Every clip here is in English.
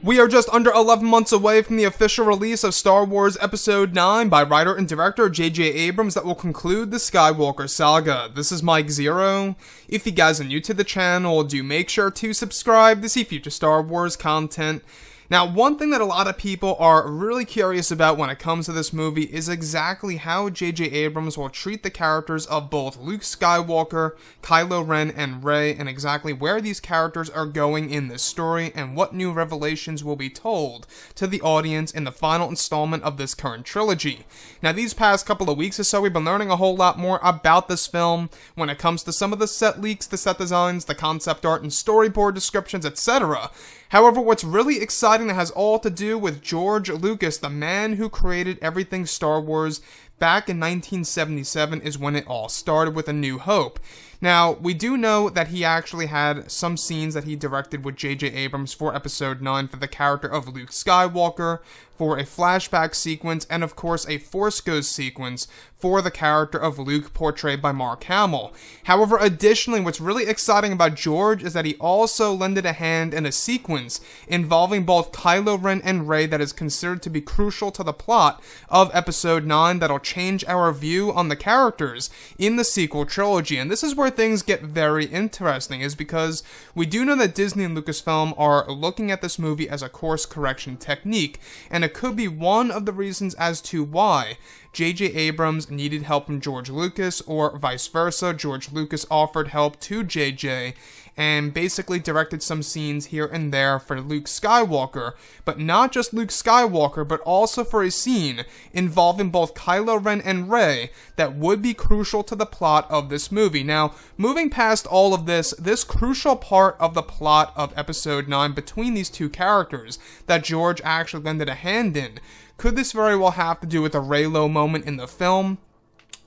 We are just under 11 months away from the official release of Star Wars Episode 9 by writer and director J.J. Abrams that will conclude the Skywalker saga. This is Mike Zero. If you guys are new to the channel, do make sure to subscribe to see future Star Wars content. Now, one thing that a lot of people are really curious about when it comes to this movie is exactly how J.J. Abrams will treat the characters of both Luke Skywalker, Kylo Ren, and Rey, and exactly where these characters are going in this story, and what new revelations will be told to the audience in the final installment of this current trilogy. Now, these past couple of weeks or so, we've been learning a whole lot more about this film when it comes to some of the set leaks, the set designs, the concept art, and storyboard descriptions, etc. However, what's really exciting that has all to do with George Lucas, the man who created everything Star Wars back in 1977, is when it all started with A New Hope. Now, we do know that he actually had some scenes that he directed with J.J. Abrams for Episode 9 for the character of Luke Skywalker, for a flashback sequence, and of course a Force Ghost sequence for the character of Luke portrayed by Mark Hamill. However, additionally, what's really exciting about George is that he also lended a hand in a sequence involving both Kylo Ren and Rey that is considered to be crucial to the plot of Episode 9 that'll change our view on the characters in the sequel trilogy. And this is where things get very interesting, is because we do know that Disney and Lucasfilm are looking at this movie as a course correction technique, and it could be one of the reasons as to why J.J. Abrams needed help from George Lucas, or vice versa. George Lucas offered help to J.J. and basically directed some scenes here and there for Luke Skywalker, but not just Luke Skywalker, but also for a scene involving both Kylo Ren and Rey that would be crucial to the plot of this movie. Now, moving past all of this crucial part of the plot of Episode 9 between these two characters that George actually lended a hand in, could this very well have to do with a Reylo moment in the film?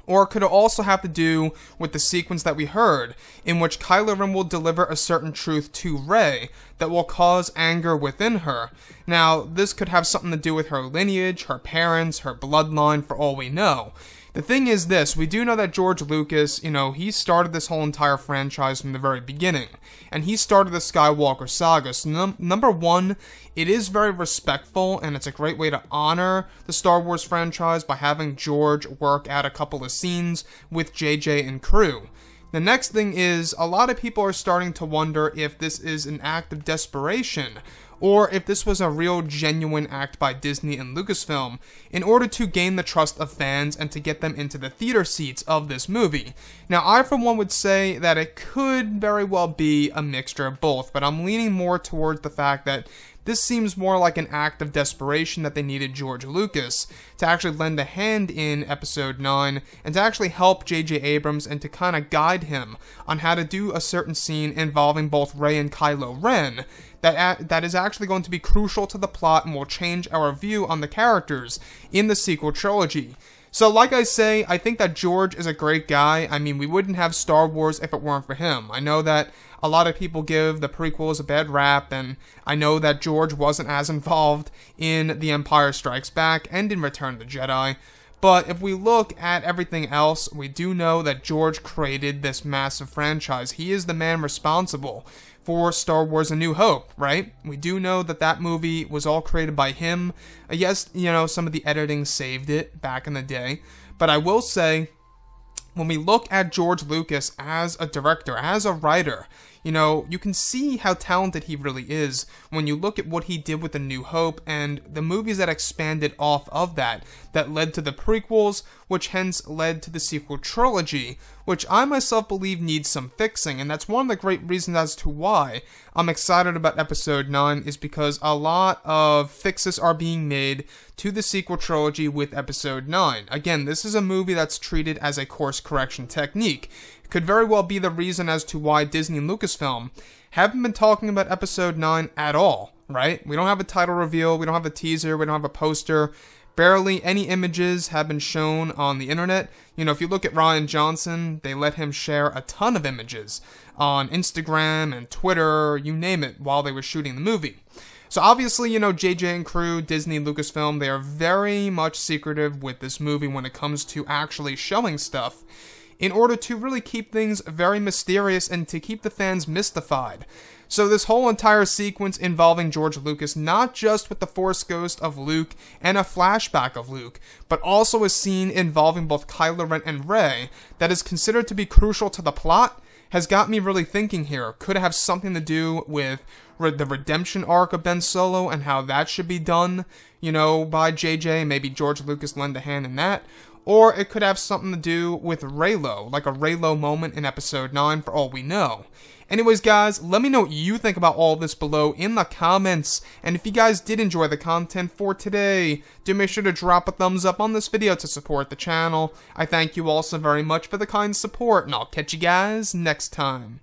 Or could it also have to do with the sequence that we heard, in which Kylo Ren will deliver a certain truth to Rey that will cause anger within her? Now, this could have something to do with her lineage, her parents, her bloodline, for all we know. The thing is this, we do know that George Lucas, he started this whole entire franchise from the very beginning, and he started the Skywalker saga. So number one, it is very respectful, and it's a great way to honor the Star Wars franchise by having George work out a couple of scenes with JJ and crew. The next thing is, a lot of people are starting to wonder if this is an act of desperation, or if this was a real genuine act by Disney and Lucasfilm in order to gain the trust of fans and to get them into the theater seats of this movie. Now, I for one would say that it could very well be a mixture of both, but I'm leaning more towards the fact that this seems more like an act of desperation that they needed George Lucas to actually lend a hand in Episode 9 and to actually help J.J. Abrams and to kind of guide him on how to do a certain scene involving both Rey and Kylo Ren that is actually going to be crucial to the plot and will change our view on the characters in the sequel trilogy. So like I say, I think that George is a great guy. I mean, we wouldn't have Star Wars if it weren't for him. I know that a lot of people give the prequels a bad rap, and I know that George wasn't as involved in The Empire Strikes Back and in Return of the Jedi. But if we look at everything else, we do know that George created this massive franchise. He is the man responsible for Star Wars A New Hope, right? We do know that that movie was all created by him. Yes, some of the editing saved it back in the day. But I will say, when we look at George Lucas as a director, as a writer, you can see how talented he really is when you look at what he did with A New Hope and the movies that expanded off of that led to the prequels, which hence led to the sequel trilogy, which I myself believe needs some fixing, and that's one of the great reasons as to why I'm excited about Episode 9, is because a lot of fixes are being made to the sequel trilogy with Episode 9. Again, this is a movie that's treated as a course correction technique. Could very well be the reason as to why Disney and Lucasfilm haven't been talking about Episode 9 at all, right? We don't have a title reveal, we don't have a teaser, we don't have a poster. Barely any images have been shown on the internet. If you look at Rian Johnson, they let him share a ton of images on Instagram and Twitter, you name it, while they were shooting the movie. So obviously, JJ and crew, Disney, Lucasfilm, they are very much secretive with this movie when it comes to actually showing stuff in order to really keep things very mysterious and to keep the fans mystified. So this whole entire sequence involving George Lucas, not just with the Force Ghost of Luke and a flashback of Luke, but also a scene involving both Kylo Ren and Rey that is considered to be crucial to the plot, has got me really thinking here. Could it have something to do with the redemption arc of Ben Solo and how that should be done, you know, by JJ? Maybe George Lucas lend a hand in that. Or it could have something to do with Reylo, like a Reylo moment in Episode 9 for all we know. Anyways, guys, let me know what you think about all this below in the comments. And if you guys did enjoy the content for today, do make sure to drop a thumbs up on this video to support the channel. I thank you all so very much for the kind support, and I'll catch you guys next time.